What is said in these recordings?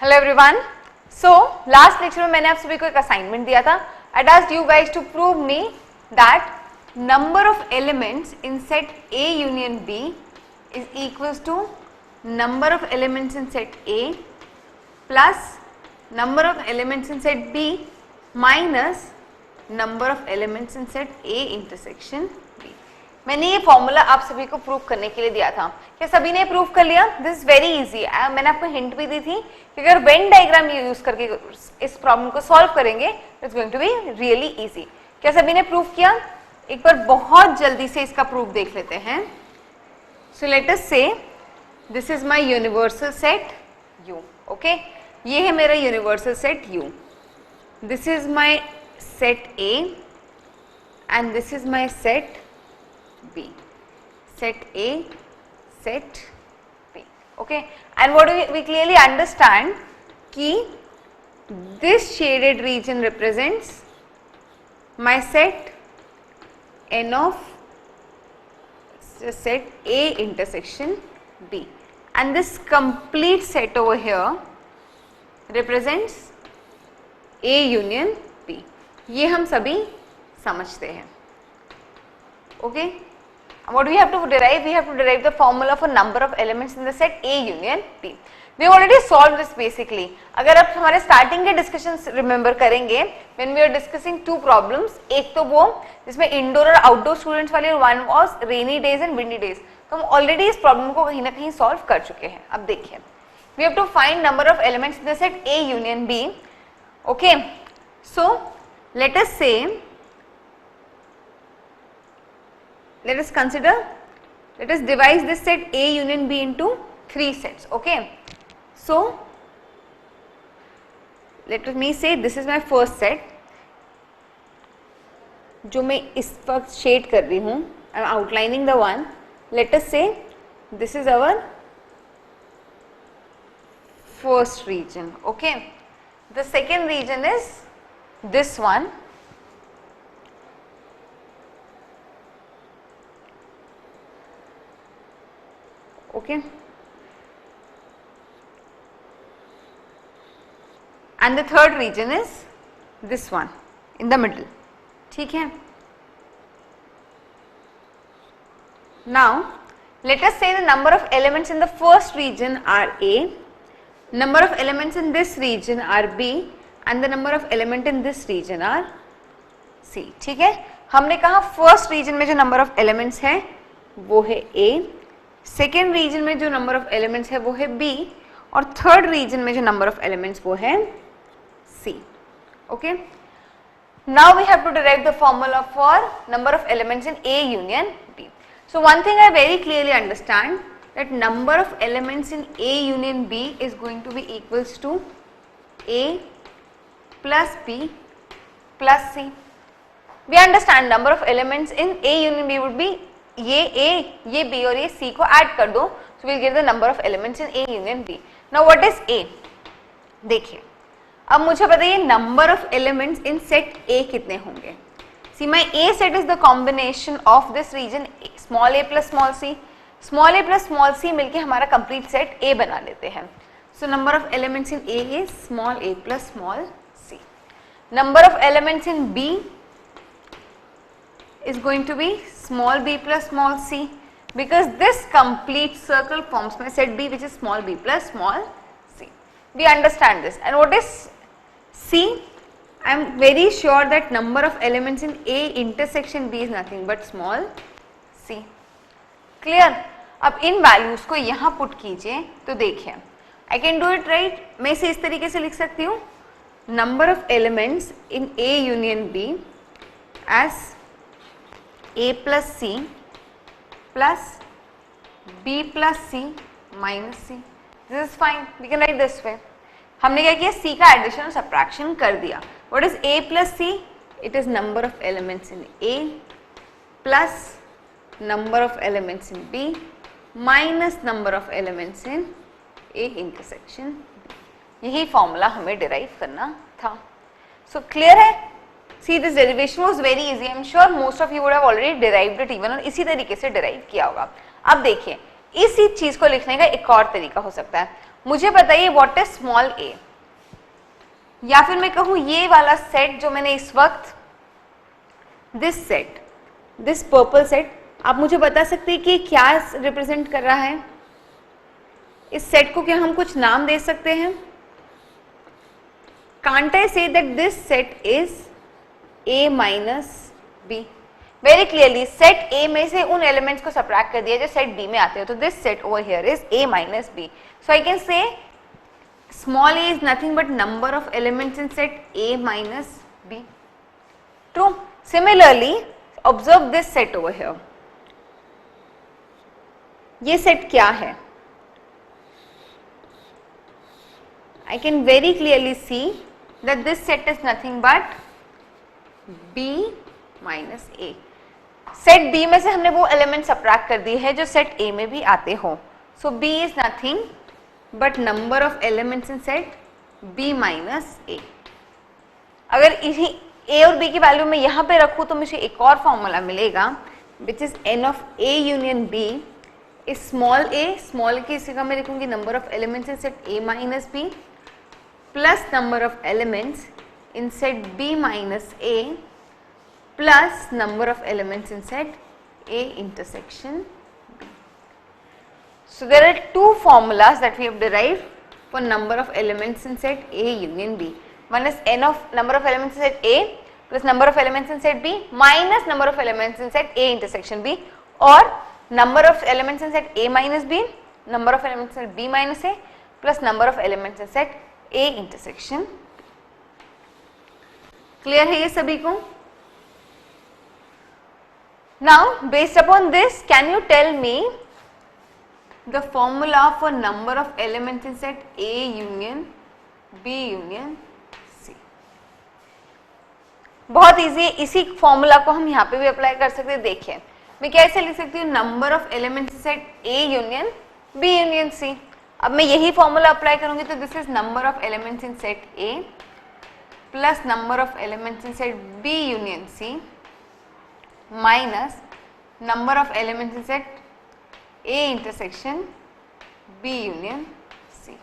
Hello everyone. So last lecture में मैंने आप सभी को एक असाइनमेंट दिया था। I asked you guys to prove me that number of elements in set A union B is equals to number of elements in set A plus number of elements in set B minus number of elements in set A intersection B। मैंने ये formula आप सभी को prove करने के लिए दिया था। क्या सभी ने प्रूव कर लिया? This is very easy. मैंने आपको हिंट भी दी थी कि अगर वेन डायग्राम ये यूज करके इस प्रॉब्लम को सॉल्व करेंगे it's going to be really easy. क्या सभी ने प्रूव किया? एक बार बहुत जल्दी से इसका प्रूफ देख लेते हैं। सो लेट अस से this is my universal set U। Okay, ये है मेरा universal set U। This is my set A and this is my set B, set A, set B, okay, and what we clearly understand कि this shaded region represents my set N of set A intersection B, and this complete set over here represents A union B। ये हम सभी समझते हैं। Okay, what do we have to derive? We have to derive the formula for number of elements in the set A union B. We have already solved this basically. अगर आप हमारे starting के discussions remember करेंगे when we are discussing two problems, एक तो वो जिसमें indoor और outdoor students वाली, one was rainy days and windy days, तो हम already इस problem को कहीं ना कहीं solve कर चुके हैं। अब देखिए, we have to find number of elements in the set A union B. Okay, so let us say, let us consider, let us divide this set A union B into three sets. Okay, so let me say this is my first set जो मैं इस वक्त shade कर रही हूँ। I am outlining the one. Let us say this is our first region. Okay, the second region is this one. Okay, and the third region is this one in the middle. ठीक है, now let us say the number of elements in the first region are A, number of elements in this region are B, and the number of element in this region are C। ठीक है, हमने कहा first reason में जो number of elements है वो है A, second reason में जो नंबर ऑफ एलिमेंट्स है वो है B, और थर्ड रीजन में जो नंबर ऑफ एलिमेंट्स वो है C। Okay, now we have to derive the formula for number of elements in A union B। So one thing I very clearly understand that number of elements in A union B is going to be equals to A plus B plus C। We understand number of elements in A union B would be ये A, ये B और ये C को add कर दो, so we'll get the number of elements in A union B. Now what is A? देखिए, अब मुझे बताइए number of elements in set A कितने होंगे। See, my A set is the combination of this region small a plus small c. Small a plus small c मिलके हमारा complete set A बना लेते हैं। So number of elements in A is small a plus small c. Number of elements in B is going to be small b plus small c, because this complete circle forms my set B, which is small b plus small c. We understand this. And what is C? I am very sure that number of elements in A intersection B is nothing but small c. Clear? अब इन values को यहाँ put कीजिए तो देखिए, I can do it right. मैं इसे इस तरीके से लिख सकती हूँ, number of elements in A union B as A plus C plus B plus C minus C. This is fine. We can write this way. हमने क्या किया? C का एडिशन और सब्ट्रैक्शन कर दिया. What is A plus C? It is number of elements in A plus number of elements in B minus number of elements in A intersection B. यही formula हमें derive करना था. So clear है? See, this derivation was very easy. I am sure most of you would have already derived it even, और इसी तरीके से derive किया होगा। अब देखिए, इसी चीज को लिखने का एक और तरीका हो सकता है। मुझे बताइए व्हाट इज स्मॉल a, या फिर मैं कहूं ये वाला सेट जो मैंने इस वक्त, this set, this purple set, आप मुझे बता सकते हैं कि क्या रिप्रेजेंट कर रहा है? इस सेट को क्या हम कुछ नाम दे सकते हैं? Can't I say that this set is a minus b? Very clearly set A में से उन एलिमेंट्स को सब्ट्रैक्ट कर दिया जो सेट B में आते हैं, तो this set over here is A minus B. So I can say small a is nothing but number of elements in set A minus B. True. Similarly, observe this set over here. ये set क्या है? I can very clearly see that this set is nothing but B minus A. Set B में से हमने वो element subtract कर दिए हैं जो सेट A में भी आते हो. सो B is nothing but number of elements in set B minus A. अगर इसी A और B की वैल्यू में यहाँ पे रखूँ तो मुझे एक और फॉर्मूला मिलेगा which is n of A union B is small a, small की इसी का मैं लिखूंगी number of elements in set A minus B plus number of elements in set B minus A plus number of elements in set A intersection B. So there are two formulas that we have derived for number of elements in set A union B. One is n of number of elements in set A plus number of elements in set B minus number of elements in set A intersection B, or number of elements in set A minus B, number of elements in set B minus A plus number of elements in set A intersection. Clear है ये सभी को? Now based upon this, can you tell me the formula for number of elements in set A union B union C? बहुत easy है, इसी formula को हम यहाँ पे भी अप्लाई कर सकते हैं. देखिए मैं कैसे लिख सकती हूँ, number of elements in set A union B union C. अब मैं यही फॉर्मूला अप्लाई करूंगी तो this is number of elements in set A plus number of elements in set B union C minus number of elements in set A intersection B union C.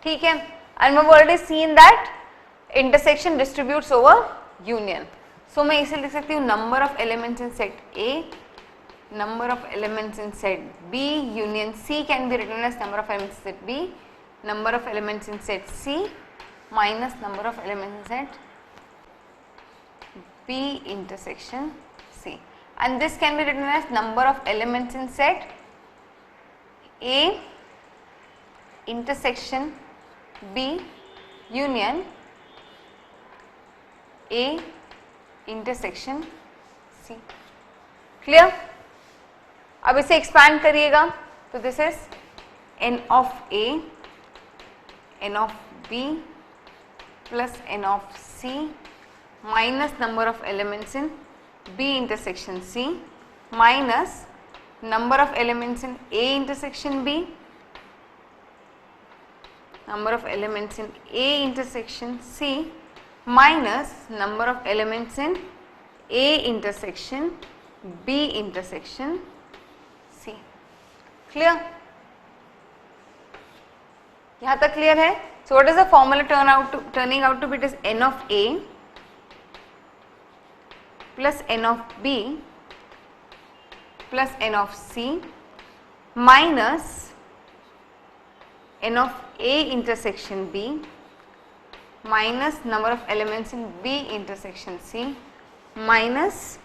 ठीक है, and we've already seen that intersection distributes over union. So मैं इसे लिख सकती हूँ number of elements in set A, number of elements in set B union C can be written as number of elements in set B, number of elements in set C minus number of elements in set B intersection C, and this can be written as number of elements in set A intersection B union A intersection C. Clear? अब इसे expand करिएगा तो this is n of A, n of B plus n of C minus number of elements in B intersection C minus number of elements in A intersection B, number of elements in A intersection C minus number of elements in A intersection B intersection C. Clear? यहाँ तक clear है? So what is the formula turning out to be? It is n of A plus n of B plus n of C minus n of A intersection B minus number of elements in B intersection C minus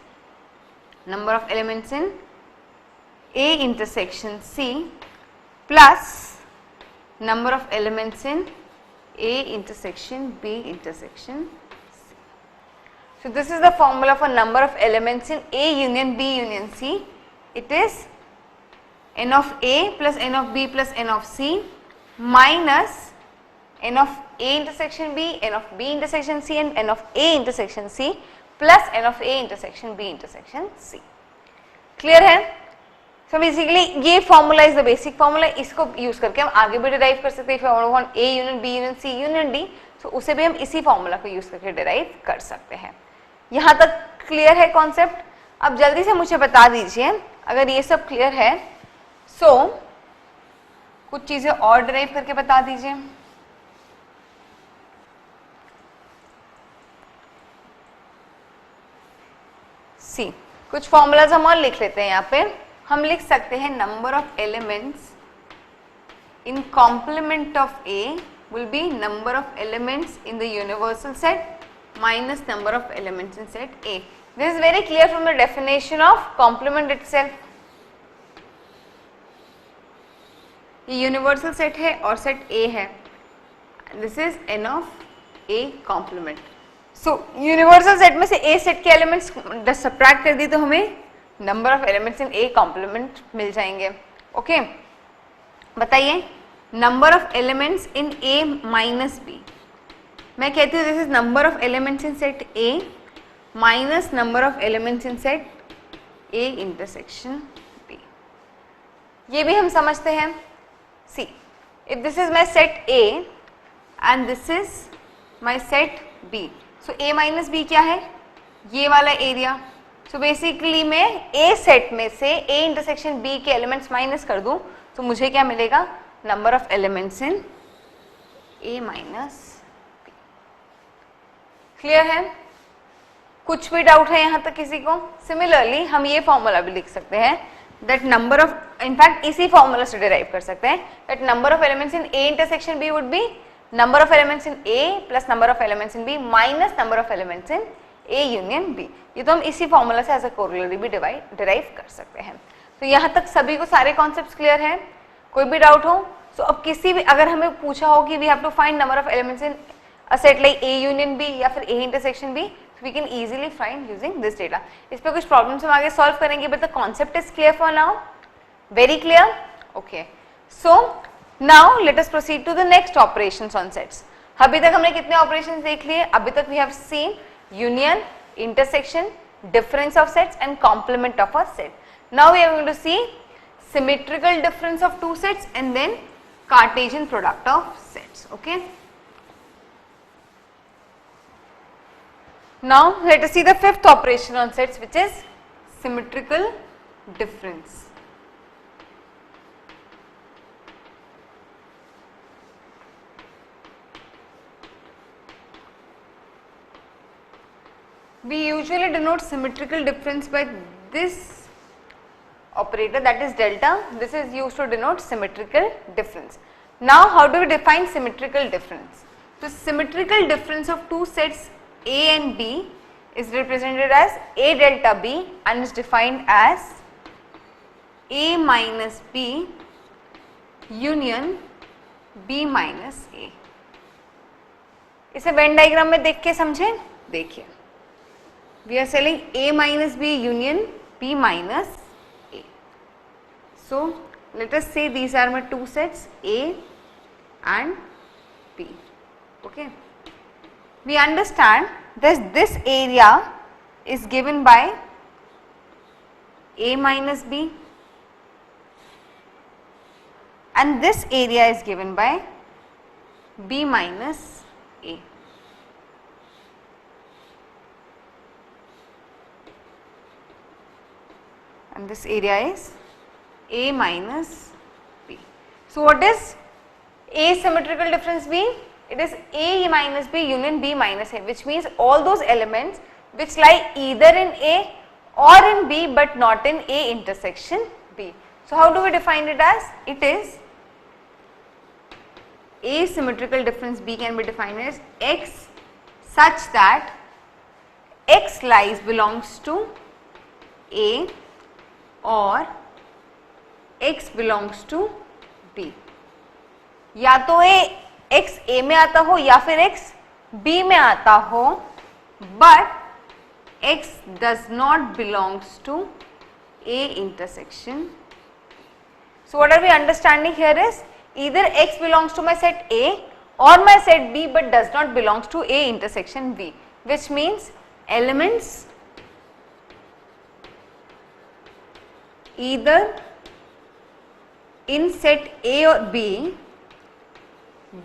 number of elements in A intersection C plus number of elements in A intersection B intersection C. So this is the formula for number of elements in A union B union C. It is n of A plus n of B plus n of C minus n of A intersection B, n of B intersection C and n of A intersection C plus n of A intersection B intersection C. Clear है? So basically ये formula is the basic formula, इसको use करके हम आगे भी derive कर सकते हैं. A union B union C union D, तो उसे भी हम इसी फॉर्मूला को यूज करके डिराइव कर सकते हैं. यहाँ तक क्लियर है कॉन्सेप्ट? अब जल्दी से मुझे बता दीजिए अगर ये सब क्लियर है. सो कुछ चीजें और डिराइव करके बता दीजिए। सी, कुछ फॉर्मूलाज हम और लिख लेते हैं यहाँ पे। हम लिख सकते हैं number of elements in complement of A will be number of elements in the universal set minus number of elements in set A. This is very clear from the definition of complement itself. ये universal set है और set A है। This is an of A complement. So universal set में से A set के elements subtract कर दी तो हमें number of elements in A complement मिल जाएंगे। ओके, बताइए number of elements in A minus B. मैं कहती हूँ this is number of elements in set A minus number of elements in set A intersection B. ये भी हम समझते हैं। See, if this is my set A and this is my set B, so A minus B क्या है? ये वाला area. So basically मैं ए सेट में से ए इंटरसेक्शन बी के एलिमेंट्स माइनस कर दूं तो मुझे क्या मिलेगा? Number of elements in A minus B. Clear है? कुछ भी डाउट है यहाँ तक किसी को? सिमिलरली हम ये फॉर्मूला भी लिख सकते हैं दैट नंबर ऑफ, इनफैक्ट इसी फॉर्मूला से डिराइव कर सकते हैं that number of elements in A intersection B would be number of elements in A plus number of elements in B minus number of elements in A union B। ये तो हम इसी formula से as a corollary भी derive कर सकते हैं। तो यहाँ तक सभी को सारे कॉन्सेप्ट्स क्लियर हैं? कोई भी डाउट हो? सो अब किसी भी, अगर हमें पूछा हो कि we have to find number of elements in a set like A union B या फिर A intersection B, we can easily find using this data. इस पे कुछ प्रॉब्लम्स हम आगे सॉल्व करेंगे, but the concept is clear for now. Very clear? Okay, so Now let us proceed to the next operations on sets। अभी तक हमने कितने operations देख लिए? अभी तक we have seen union, intersection, difference of sets and complement of a set। Now we are going to see symmetrical difference of two sets and then Cartesian product of sets। Okay, now let us see the fifth operation on sets, which is symmetrical difference। We usually denote symmetrical difference by this operator, that is delta. This is used to denote symmetrical difference. Now how do we define symmetrical difference? So symmetrical difference of two sets A and B is represented as A delta B and is defined as A minus B union B minus A। इसे Venn diagram में देख के समझें। देखिए, we are selling A minus B union B minus A। So let us say these are my two sets A and B। Okay, we understand that this area is given by A minus B and this area is given by B minus A। And this area is A minus B। So what is asymmetrical difference B? It is A minus B union B minus A, which means all those elements which lie either in A or in B but not in A intersection B। So how do we define it as? It is asymmetrical difference B can be defined as X such that X lies belongs to A और x belongs to B। या तो x A में आता हो या फिर x B में आता हो, but x does not belongs to A intersection। So what are we understanding here is either x belongs to my set A or my set B but does not belongs to A intersection B, which means elements either in set A or B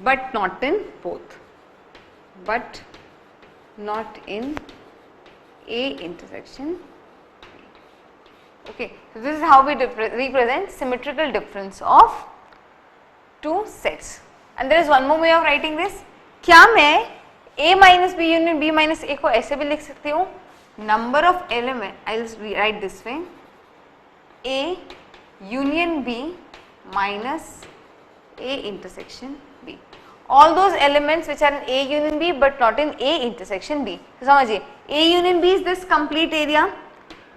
but not in both, but not in A intersection B। Okay, so this is how we represent symmetrical difference of two sets. And there is one more way of writing this. क्या मैं a minus b union b minus a को ऐसे भी लिख सकती हूँ, number of element, I will write this way, a union b minus a intersection b. All those elements which are in a union b but not in a intersection b. तो समझिए, a union b is this complete area,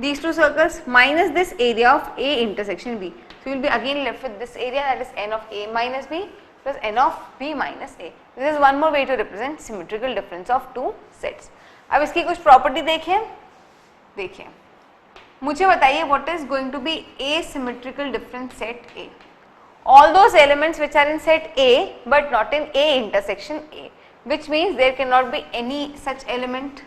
these two circles, minus this area of a intersection b. So you will be again left with this area, that is n of a minus b plus n of b minus a. This is one more way to represent symmetrical difference of two sets. अब इसकी कुछ property देखिए, मुझे बताइए what is going to be a symmetrical difference set A. All those elements which are in set A but not in A intersection A, which means there cannot be any such element.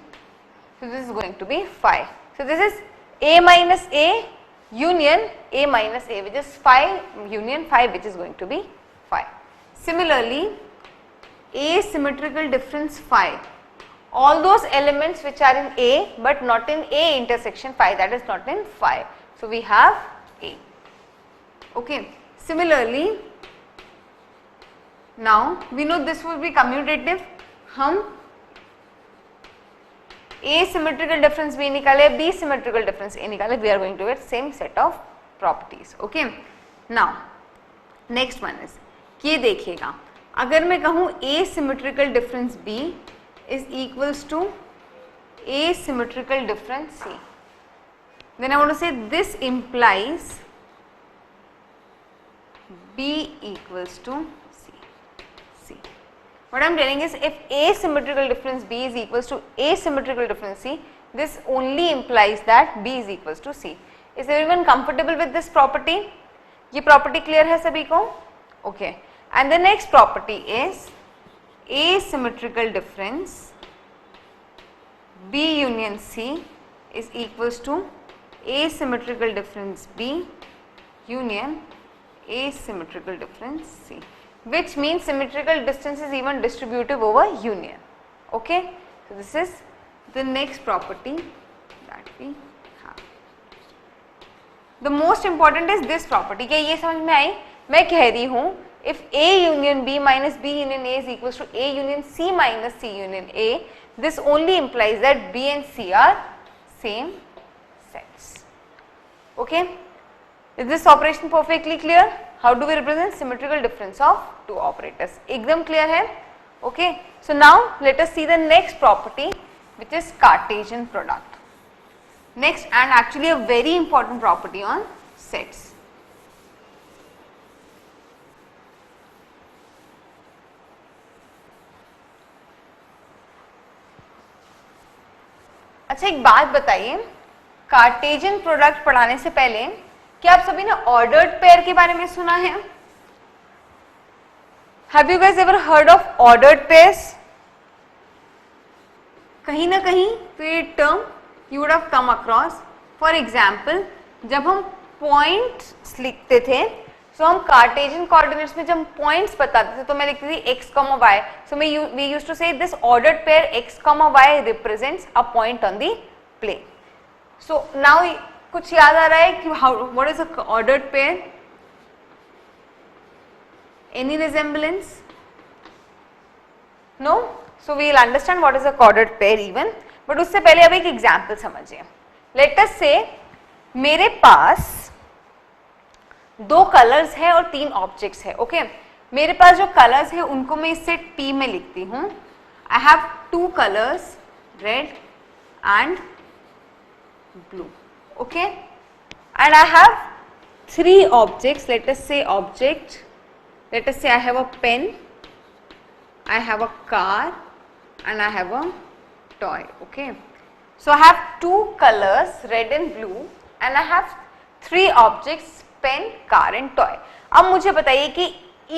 So this is going to be phi. So this is A minus A union A minus A, which is phi union phi, which is going to be phi. Similarly, A symmetrical difference phi, all those elements which are in A but not in A intersection phi, that is not in phi. So we have A. Okay. Similarly, now we know this will be commutative. हम A symmetrical difference B निकाले, B symmetrical difference A निकाले, we are going to get same set of properties. Okay. Now next one is, ये देखिएगा, अगर मैं कहूँ A symmetrical difference B is equals to A symmetrical difference C, then I want to say this implies B equals to C. What I am telling is, if A symmetrical difference B is equals to A symmetrical difference C, this only implies that B is equals to C. Is everyone comfortable with this property? ये property clear है सभी को? Okay. And the next property is A symmetrical difference B union C is equals to A symmetrical difference B union A symmetrical difference C, which means symmetrical distance is even distributive over union. Okay. So this is the next property that we have. The most important is this property. क्या ये समझ में आई? मैं कह रही हूँ, if A union B minus B union A is equals to A union C minus C union A, this only implies that B and C are same sets. Okay. Is this operation perfectly clear? How do we represent symmetrical difference of two operators? एकदम clear है? Okay. So now let us see the next property, which is Cartesian product. Next, and actually a very important property on sets. अच्छा, एक बात बताइए, Cartesian product पढ़ाने से पहले क्या आप सभी ने ऑर्डर्ड पेयर के बारे में सुना है? Have you guys ever heard of ordered pairs? कहीं ना कहीं तो ये term you would have come across. For example, जब हम पॉइंट्स लिखते थे, तो हम कार्टेशियन कोऑर्डिनेट्स में जब पॉइंट्स बताते थे तो मैं लिखती थी x, y. So we used to say this ordered pair x, y represents a point on the plane. So now कुछ याद आ रहा है कि what is a ordered pair? Any resemblance? No? So we will understand what is a ordered pair even. But उससे पहले अब एक एग्जाम्पल समझिए. Let us say मेरे पास दो कलर्स है और तीन ऑब्जेक्ट्स है. ओके, मेरे पास जो कलर्स है उनको मैं इस सेट P में लिखती हूँ. I have two colours, red and blue. Okay, and I have three objects. Let us say object, let us say I have a pen, I have a car and I have a toy. Okay, so I have two colors, red and blue, and I have three objects, pen, car and toy. अब मुझे बताइए कि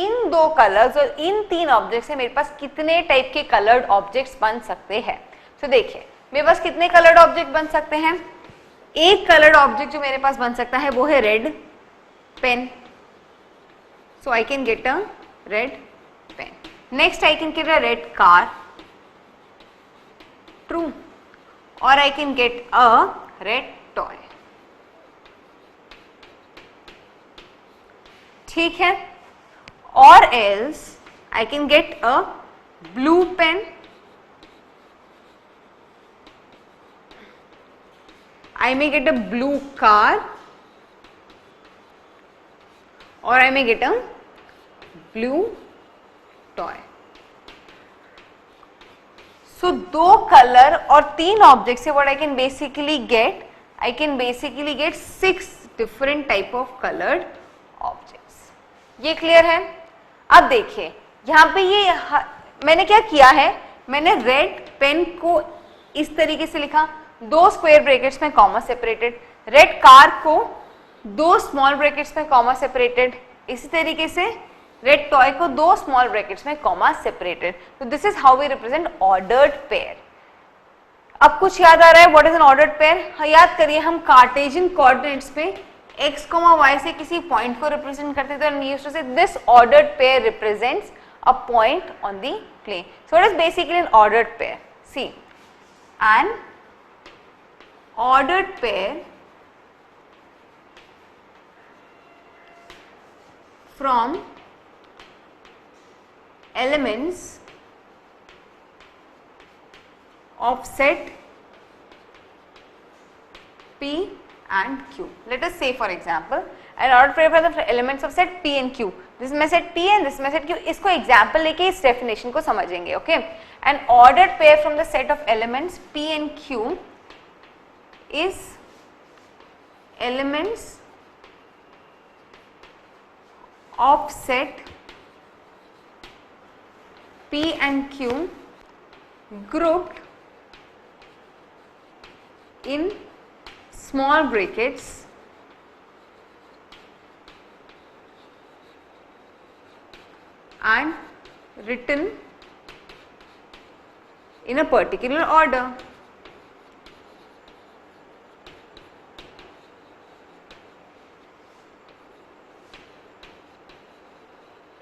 इन दो colours और इन तीन objects से मेरे पास कितने टाइप के कलर्ड ऑब्जेक्ट्स बन सकते हैं. तो देखिए मेरे पास कितने कलर्ड ऑब्जेक्ट बन सकते हैं. एक कलर्ड ऑब्जेक्ट जो मेरे पास बन सकता है वो है red pen. So I can get a red pen. Next I can get a red car. True. और I can get a red toy. ठीक है. or else I can get a blue pen, I may get a blue car, or I may get a blue toy. So दो colour और तीन object से what I can basically get, I can basically get 6 different type of colored objects. ये clear है? अब देखिए यहाँ पे ये मैंने क्या किया है, मैंने रेड पेन को इस तरीके से लिखा, दो स्क्वायर ब्रैकेट्स में कॉमा सेपरेटेड, रेड कार को दो स्मॉल ब्रैकेट्स में कॉमा सेपरेटेड, इसी तरीके से रेड टॉय को दो स्मॉल ब्रैकेट्स में कॉमा सेपरेटेड. तो this is how we represent ordered pair. अब कुछ याद आ रहा है what is an ordered pair? हाँ, याद करिए हम कार्टेशियन कोऑर्डिनेट्स पे x, y से किसी पॉइंट को रिप्रेजेंट करते थे और used to say this ordered pair represents a point on the plane. So it is basically an ordered pair. See, an ordered pair from elements of set P and Q. Let us say for example an ordered pair from the elements of set P and Q. This is my set P and this is my set Q. इसको example लेके इस definition को समझेंगे. Okay, an ordered pair from the set of elements P and Q is elements of set P and Q grouped in small brackets and written in a particular order.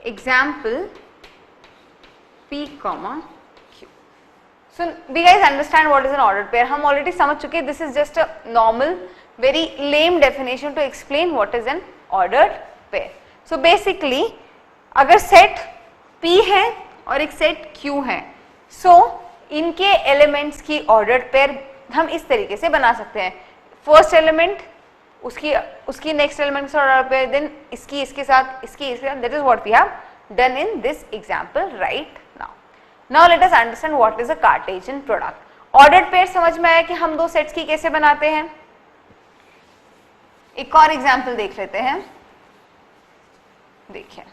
Example P, Q. So do you guys understand what is an ordered pair? हम already समझ चुके हैं. This is just a normal, very lame definition to explain what is an ordered pair. So basically, अगर set P है और एक set Q है, so इनके elements की ordered pair हम इस तरीके से बना सकते हैं. First element उसकी next element के साथ ordered pair, then इसकी इसके साथ, इसकी इसके साथ. That is what we have done in this example right now. Now let us understand what is a Cartesian product. Ordered pair समझ में आया कि हम दो सेट्स की कैसे बनाते हैं. एक और एग्जाम्पल देख लेते हैं. देखिए,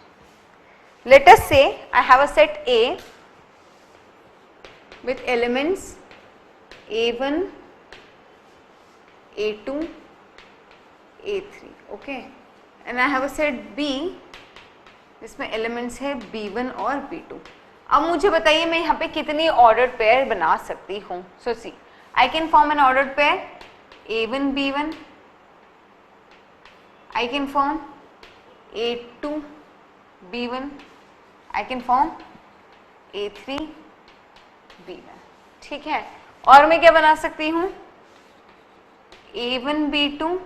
let us say I have a set A with elements A1, A2, A3. Okay, and I have a set B जिसमें एलिमेंट्स है B1 और B2. अब मुझे बताइए मैं यहाँ पे कितनी ऑर्डर्ड पेयर बना सकती हूँ. So see, I can form an ordered pair A1 B1, I can form A2 B1, I can form A3 B1. ठीक है, और मैं क्या बना सकती हूँ? A1 B2,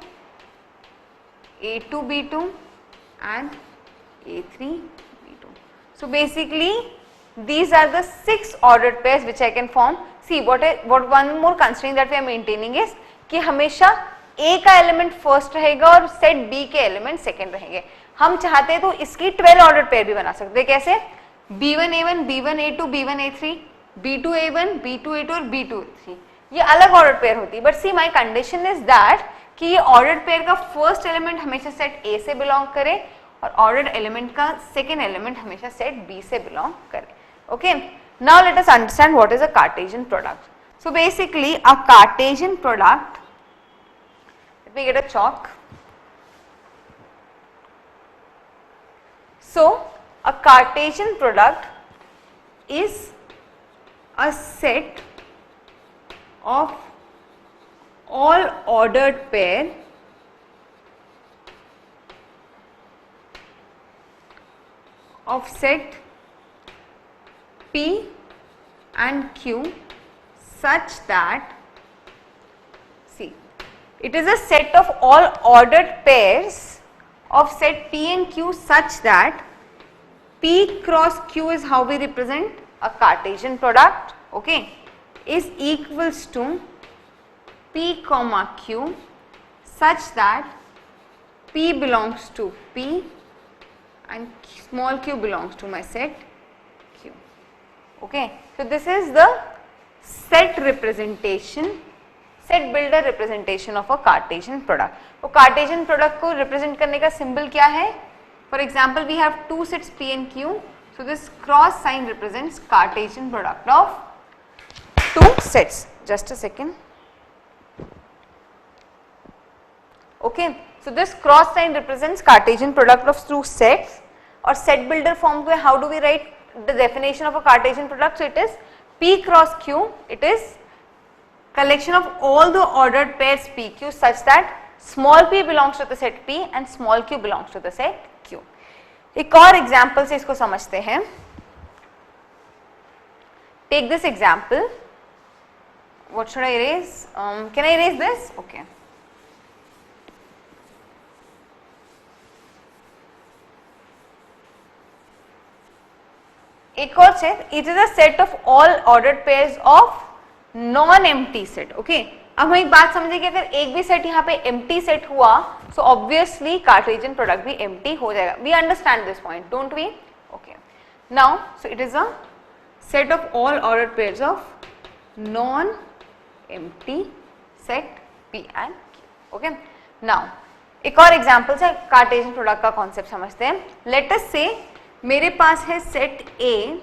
A2 B2 and A3 B2. So basically these are the 6 ordered pairs which I can form. See what one more constraint that we are maintaining is कि हमेशा A का एलिमेंट फर्स्ट रहेगा और set B के element second रहेंगे. हम चाहते हैं तो इसकी 12 ऑर्डर पेयर भी बना सकते हैं. कैसे? B1 A1, B1 A2, B1 A3, B2 A1, B2 A2 और B2 A3. ये अलग ऑर्डर पेयर होती है. But see my condition is that कि ये ऑर्डर पेयर का फर्स्ट एलिमेंट हमेशा सेट A से बिलोंग करे और ऑर्डर्ड एलिमेंट का सेकेंड एलिमेंट हमेशा सेट B से बिलोंग करे. Okay, now let us understand what is a Cartesian product. So basically a Cartesian product, let me get a chalk. So a Cartesian product is a set of all ordered pair of set P and Q such that, see, it is a set of all ordered pairs of set P and Q such that P cross Q is how we represent a Cartesian product, okay, is equals to P comma Q such that P belongs to P and small q belongs to my set Q. Okay, so this is the set representation, set builder representation of a Cartesian product. तो Cartesian product को represent करने का symbol क्या है? For example, we have two sets P and Q. So this cross sign represents Cartesian product of two sets. Just a second. Okay, so this cross sign represents Cartesian product of two sets. और set builder form को how do we write the definition of a Cartesian product? So it is P cross Q. It is collection of all the ordered pairs PQ such that small p belongs to the set P and small q belongs to the set Q. एक और example से इसको समझते हैं. Take this example. What should I erase? Can I erase this? Okay. एक और set, it is a set of all ordered pairs of non-empty set. Okay. अब हम एक बात समझे कि अगर एक भी सेट यहाँ पे empty set हुआ, so obviously Cartesian product भी empty हो जाएगा. We understand this point, don't we? Okay. Now, so it is a set of all ordered pairs of non-empty set P and Q. Okay. Now, एक और example से Cartesian product का concept समझते हैं. Let us say मेरे पास है set A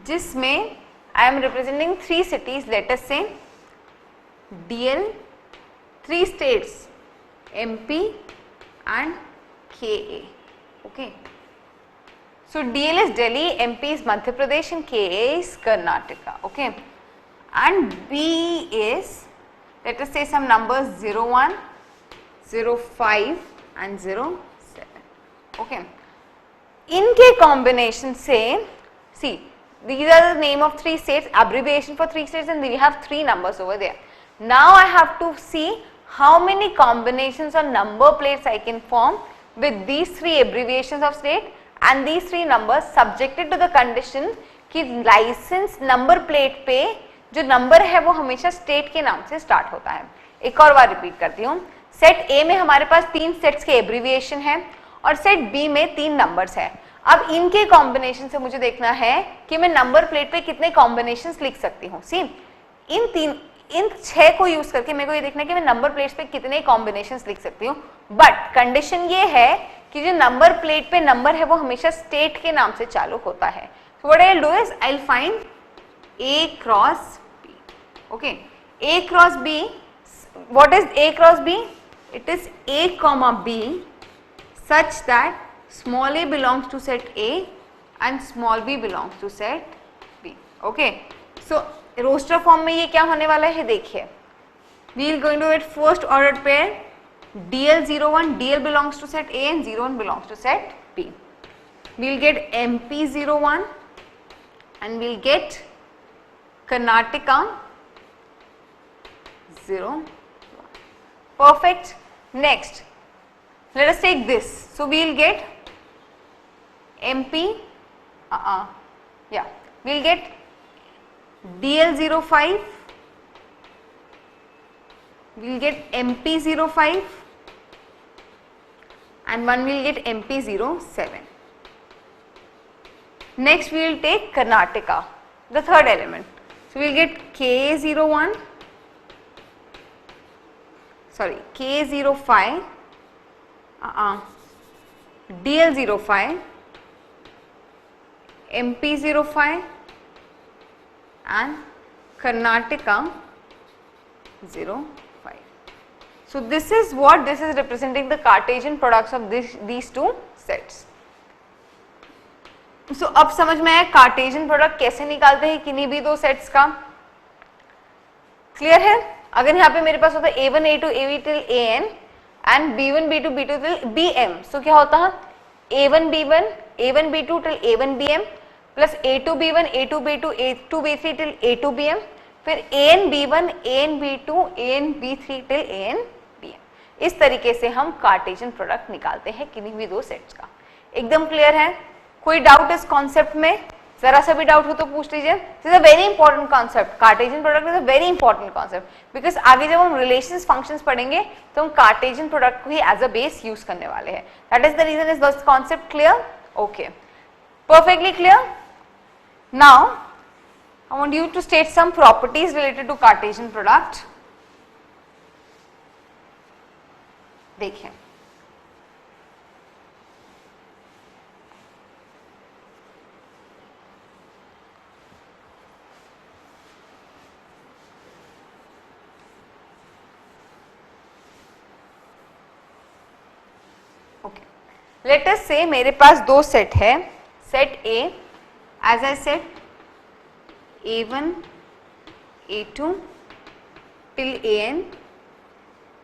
जिसमें I am representing three cities, let us say DL, three states MP and KA. Okay. So DL is Delhi, MP is Madhya Pradesh and KA is Karnataka. Okay. And B is, let us say some numbers 01, 05 and 07. Okay. इनके combination से, see, these are the name of three states, abbreviation for three states, and we have three numbers over there. Now I have to see how many combinations or number plates I can form with these three abbreviations of state and these three numbers subjected to the condition कि license number plate पे जो number है वो हमेशा state के नाम से start होता है. एक और बार repeat करती हूँ. Set A में हमारे पास तीन sets के abbreviation है और सेट B में तीन नंबर्स है. अब इनके कॉम्बिनेशन से मुझे देखना है कि मैं नंबर प्लेट पे कितने कॉम्बिनेशंस लिख सकती हूँ. सी, इन 6 को यूज करके मेरे को ये देखना है कि मैं नंबर प्लेट्स पे कितने कॉम्बिनेशंस लिख सकती हूँ. बट कंडीशन ये है कि जो नंबर प्लेट पे नंबर है वो हमेशा स्टेट के नाम से चालू होता है. So what I will do is I will find A cross B. Okay, A cross B. What is A cross B? It is A comma B such that small a belongs to set A and small b belongs to set B. Okay. So roster form में ये क्या होने वाला है देखिए. We will going to get first ordered pair DL01, DL belongs to set A and 01 belongs to set B. We will get MP01 and we will get Karnataka 01. Perfect. Next. Let us take this. So we will get MP, yeah, we will get DL05, we will get MP05 and one will get MP07. Next we will take Karnataka, the third element. So we will get K01, sorry, K05, DL05, MP05 and Karnataka 05. So this is what this is representing the Cartesian products of these two sets. So अब समझ में आया Cartesian product कैसे निकालते हैं किन्हीं भी दो सेट्स का. क्लियर है? अगर यहाँ पे मेरे पास होता है A1 A2 AV till AN and B1 B2 B2 till BM. So क्या होता है A1 B1 A1 B2 till A1 BM plus A2 B1 A2 B2 A2 B3 till A2 BM फिर AN B1 AN B2 AN B3 till AN BM. इस तरीके से हम Cartesian product निकालते हैं किन्हीं भी दो सेट्स का. एकदम क्लियर है? कोई डाउट इस कॉन्सेप्ट में? जरा सा भी डाउट हो तो पूछ लीजिए. This is a very important concept. Cartesian product is a very important concept because आगे जब हम रिलेशंस फंक्शंस पढ़ेंगे तो हम कार्टेशियन प्रोडक्ट को ही एज अ बेस यूज करने वाले हैं. That is the reason. Is this concept clear? Okay, perfectly clear. Now I want you to state some properties related to Cartesian product. देखिए, okay, let us से मेरे पास दो set है. Set A, as I said, A1, A2 till AN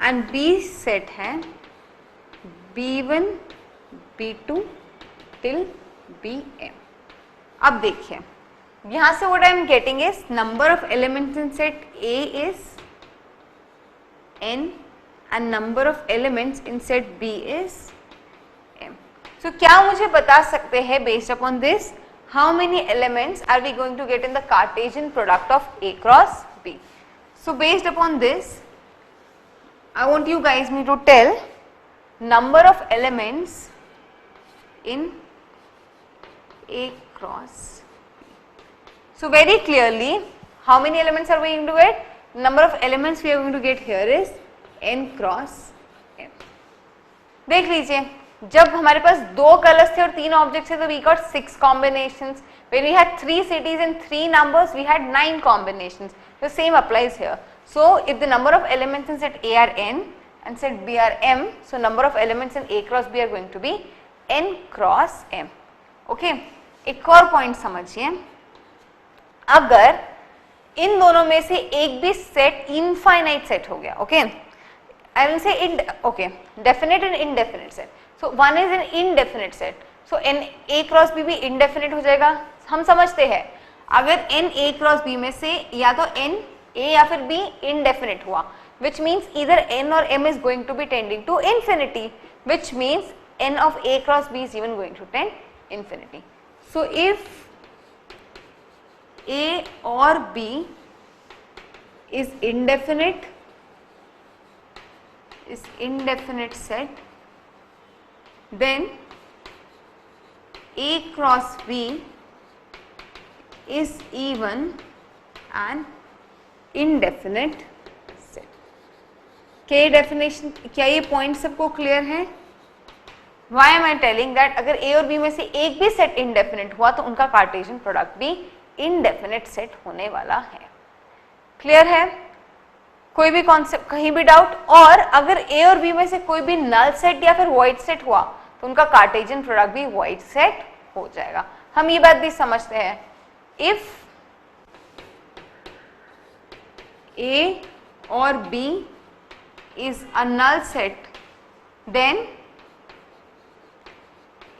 and B set है B1, B2 till BM. अब देखिए, यहाँ से what I am getting is number of elements in set A is N and number of elements in set B is M. So क्या मुझे बता सकते हैं based upon this how many elements are we going to get in the Cartesian product of A cross B? So based upon this, I want you guys me to tell number of elements in A cross B. So very clearly, how many elements are we going to get? Number of elements we are going to get here is N cross M. देख लीजिए, जब हमारे पास दो colours थे और तीन objects थे तो we got 6 combinations. When we had 3 cities and 3 numbers we had 9 combinations. The same applies here. So if the number of elements in set A are N and set B are M, so number of elements in A cross B are going to be N cross M. Okay, एक और point समझिए, अगर इन दोनों में से एक भी set infinite set हो गया, okay, I will say definite and indefinite set. So one is an indefinite set. So n A cross B भी indefinite हो जाएगा. हम समझते हैं अगर n A cross B में से या तो n A या फिर B indefinite हुआ, which means either n or m is going to be tending to infinity, which means n of A cross B is even going to tend infinity. So if A or B is indefinite set, then A cross B is even an indefinite set. क्या ये definition, क्या ये point सबको clear है? Why am I telling that अगर A और B में से एक भी सेट इंडेफिनिट हुआ तो उनका कार्टेशियन प्रोडक्ट भी इंडेफिनिट सेट होने वाला है. क्लियर है? कोई भी कॉन्सेप्ट, कहीं भी डाउट? और अगर A और B में से कोई भी नल सेट या फिर वॉइड सेट हुआ तो उनका कार्टेशियन प्रोडक्ट भी वॉइड सेट हो जाएगा. हम ये बात भी समझते हैं, if A or B is a null set, then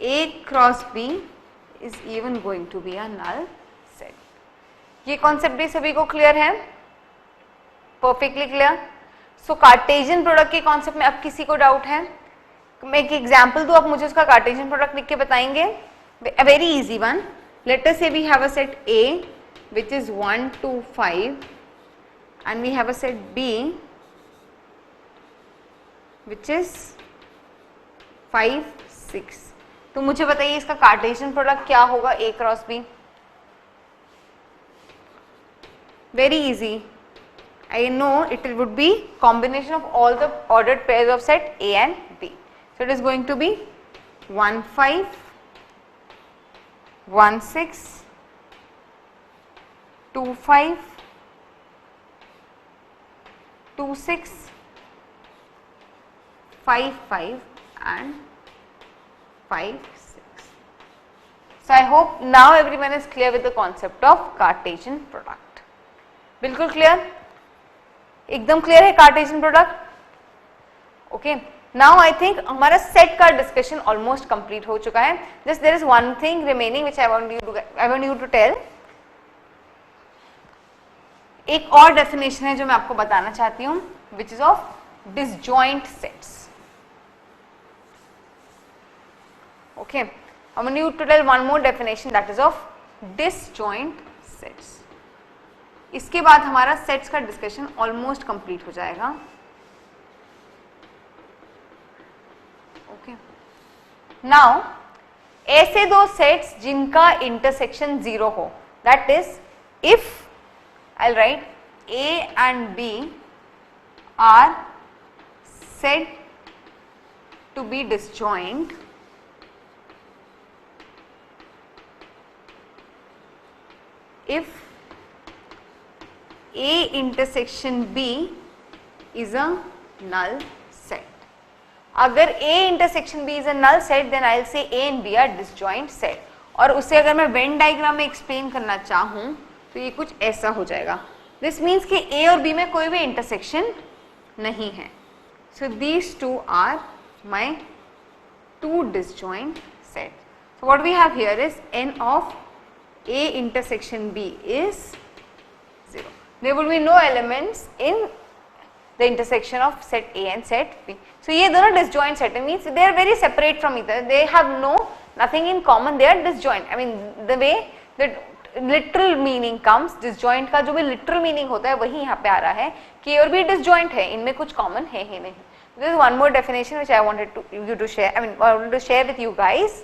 A cross B is even going to be a null set. ये कॉन्सेप्ट भी सभी को क्लियर है? Perfectly clear. So Cartesian product के कॉन्सेप्ट में अब किसी को डाउट है? मैं एक एग्जांपल दूं, आप मुझे उसका कार्टेशियन प्रोडक्ट लिख के बताएंगे. A very easy one. Let us say we have a set A which is 1 2 5 and we have a set B which is 5 6. तो मुझे बताइए इसका कार्टेशियन प्रोडक्ट क्या होगा A cross B? Very easy. I know it would be combination of all the ordered pairs of set A and B. So it is going to be 1 5 1 6 2 5 2 6 5 5 and 5 6. So I hope now everyone is clear with the concept of Cartesian product. बिल्कुल clear? एकदम clear है Cartesian product? Okay, now I think हमारा set का discussion almost complete हो चुका है. Just there is one thing remaining which I want you to tell. एक और डेफिनेशन है जो मैं आपको बताना चाहती हूँ, which is of disjoint sets. Okay, I want you to tell one more definition, that is of disjoint sets. इसके बाद हमारा सेट्स का डिस्कशन ऑलमोस्ट कंप्लीट हो जाएगा. ओके, नाउ ऐसे दो सेट्स जिनका इंटरसेक्शन 0 हो, that is if I right A and B are said to be disjoint if A intersection B is a null set. अगर A intersection B is a null set, then I'll say A and B are disjoint set. और उसे अगर मैं Venn diagram में explain करना चाहूँ तो ये कुछ ऐसा हो जाएगा. दिस मीन्स कि A और B में कोई भी इंटरसेक्शन नहीं है. So these two are my two disjoint set. So what we have here is n of A intersection B is 0. There will be no elements in the intersection of set A and set B. So ये दोनों disjoint set means they are very separate from each other. They have nothing in common. They are disjoint. I mean the way that literal meaning comes, disjoint का जो भी literal meaning होता है वही यहाँ पे आ रहा है कि और भी disjoint है, इनमें कुछ common है ही नहीं. There is one more definition which I wanted you to share. I mean I wanted to share with you guys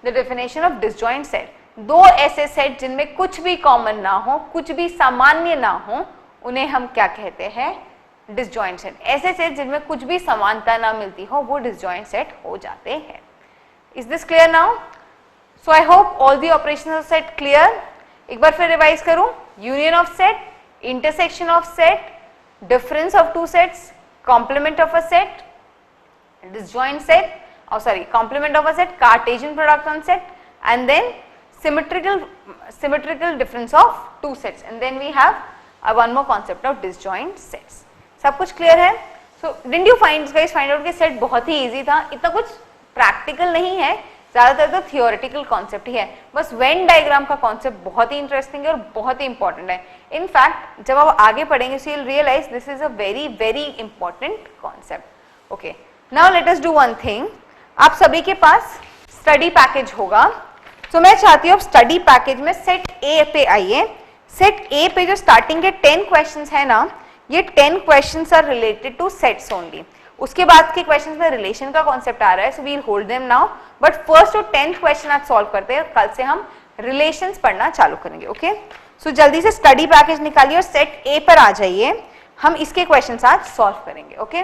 the definition of disjoint set. दो ऐसे सेट जिनमें कुछ भी कॉमन ना हो, कुछ भी सामान्य ना हो, उन्हें हम क्या कहते हैं? Disjoint set. ऐसे सेट जिनमें कुछ भी समानता ना मिलती हो वो डिसजॉइंट सेट हो जाते हैं. Is this clear now? So I hope all the operations of set clear. एक बार फिर रिवाइज करूं. Union of set, intersection of set, difference of two sets, complement of a set, disjoint set, complement of a set, Cartesian product on set, and then symmetrical difference of two sets, and then we have one more concept of disjoint sets. सब कुछ clear है? So didn't you guys find out कि set बहुत ही easy था, इतना कुछ practical नहीं है, ज़्यादातर तो theoretical concept ही है. बस Venn diagram का concept बहुत ही interesting है और बहुत ही important है. In fact जब आप आगे पढ़ेंगे so you'll realize this is a very very important concept. Okay, now let us do one thing. आप सभी के पास study package होगा. So मैं चाहती हूँ स्टडी पैकेज में सेट ए पे आइए. सेट ए पे जो स्टार्टिंग के 10 क्वेश्चंस है ना, ये 10 questions are related to sets only. उसके बाद के क्वेश्चंस में रिलेशन का कॉन्सेप्ट आ रहा है, so we will hold them now. But first और 10th क्वेश्चन आज सॉल्व करते हैं. कल से हम रिलेशंस पढ़ना चालू करेंगे. ओके, सो जल्दी से स्टडी पैकेज निकालिए और सेट ए पर आ जाइए. हम इसके क्वेश्चंस आज सॉल्व करेंगे. ओके